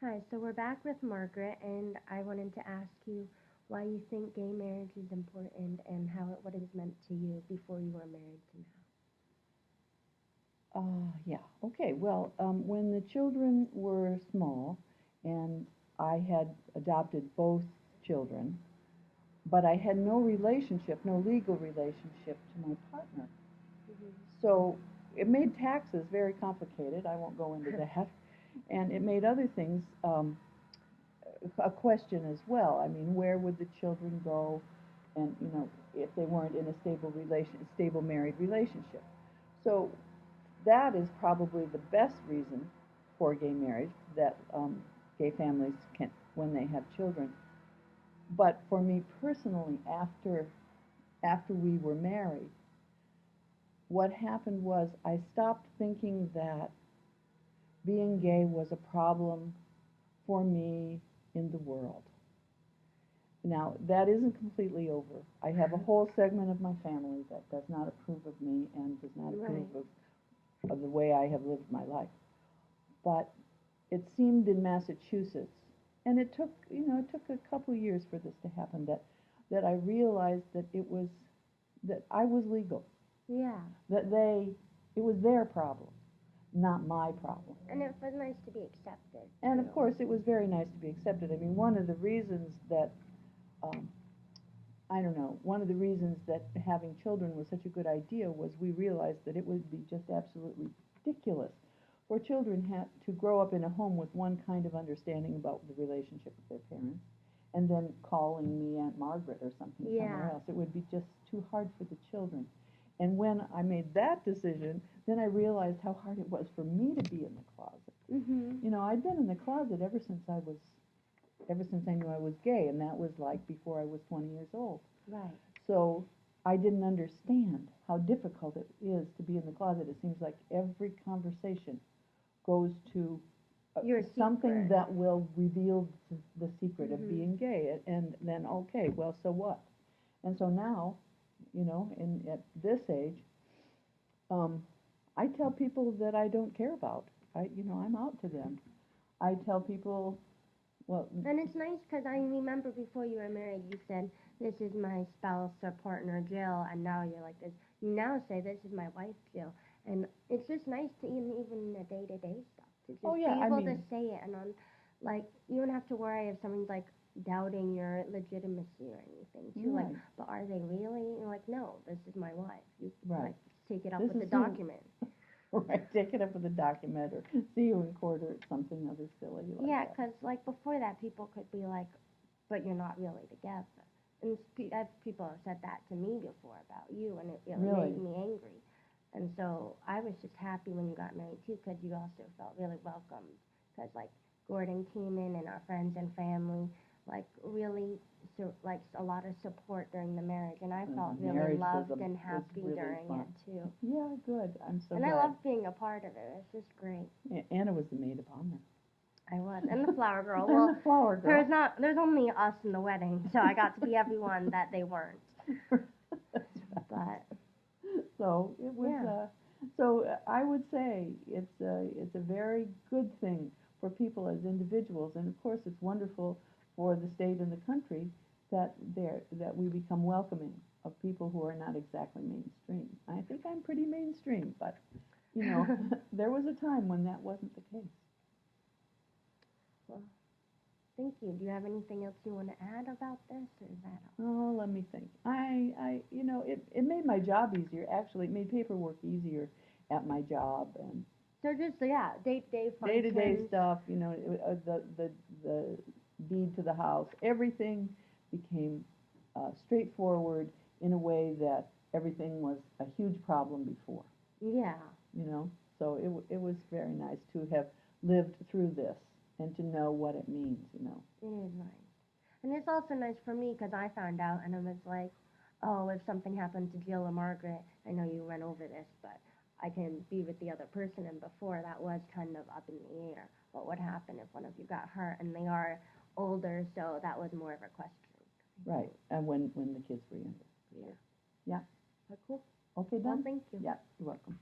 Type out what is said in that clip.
Hi, so we're back with Margaret, and I wanted to ask you why you think gay marriage is important and what it has meant to you before you were married to Yeah. Okay. Well, when the children were small, and I had adopted both children, but I had no relationship, no legal relationship to my partner. now. So it made taxes very complicated. I won't go into that. And it made other things a question as well. I mean, where would the children go, and if they weren't in a stable married relationship. So that is probably the best reason for gay marriage, that gay families can, when they have children. But for me personally, after we were married, what happened was I stopped thinking that being gay was a problem for me in the world. Now, that isn't completely over. I have a whole segment of my family that does not approve of me and does not approve Right. of the way I have lived my life. But it seemed in Massachusetts, and it took a couple of years for this to happen, that I realized that I was legal, Yeah, that it was their problem, not my problem. and it was nice to be accepted And of too. course, it was very nice to be accepted. I mean, one of the reasons that um, I don't know, one of the reasons that having children was such a good idea was we realized that it would be just absolutely ridiculous for children to grow up in a home with one kind of understanding about the relationship with their parents, and then calling me Aunt Margaret or something Yeah. somewhere else. It would be just too hard for the children. And when I made that decision, then I realized how hard it was for me to be in the closet. Mhm. I'd been in the closet ever since I knew I was gay, and that was like before I was 20 years old. Right. So I didn't understand how difficult it is to be in the closet. It seems like every conversation goes to Your something secret. that will reveal the secret of Mhm. being gay, and then okay, well, so what? And so now, at this age, um, I tell people that I don't care about. I'm out to them. I tell people, well, And it's nice because I remember before you were married, you said, "This is my spouse or partner, Jill," and now you're like this. You now say, "This is my wife, Jill," and it's just nice to even in the day-to-day stuff to oh just yeah, be I able to mean, say it, and on like you don't have to worry if someone's like doubting your legitimacy or anything. Too like, right, but are they really? And you're like, no, this is my wife. You right. like take it up This with is the who, document. right, take it up with a document or see you in court or something other silly like Yeah, that. because like before that, people could be like, but you're not really together. And people have said that to me before about you, and it really made Really? me angry. And so I was just happy when you got married too, because you also felt really welcomed. Because like Gordon came in, and our friends and family, like really, like a lot of support during the marriage, and I felt The really marriage loved and was happy really during fun. it too. Yeah, good. I'm so And I glad. loved being a part of it. It's just great. Anna was the maid of honor. I was, and the flower girl. And Well, the flower girl. there's only us in the wedding, so I got to be everyone that they weren't. That's right. But So it was. yeah, I would say it's a very good thing for people as individuals, and of course it's wonderful for the state and the country that we become welcoming of people who are not exactly mainstream. I think I'm pretty mainstream, but there was a time when that wasn't the case. well, thank you. Do you have anything else you want to add about this, or is that all? Oh, let me think. It made my job easier. Actually, it made paperwork easier at my job, and So just yeah, day-to-day day-to-day functions. stuff. The deed to the house, everything became straightforward in a way that everything was a huge problem before. Yeah, You know, so it was very nice to have lived through this and to know what it means. it is nice, and it's also nice for me because I found out, and I was like, oh, if something happened to Jill or Margaret, I know you went over this, but I can be with the other person. And before that was kind of up in the air. What would happen if one of you got hurt? And they are older, so that was more of a question. I Right, think. and when the kids were younger, for Yeah. sure. Yeah. But cool. Okay, Well, done. thank you. Yeah, you're welcome.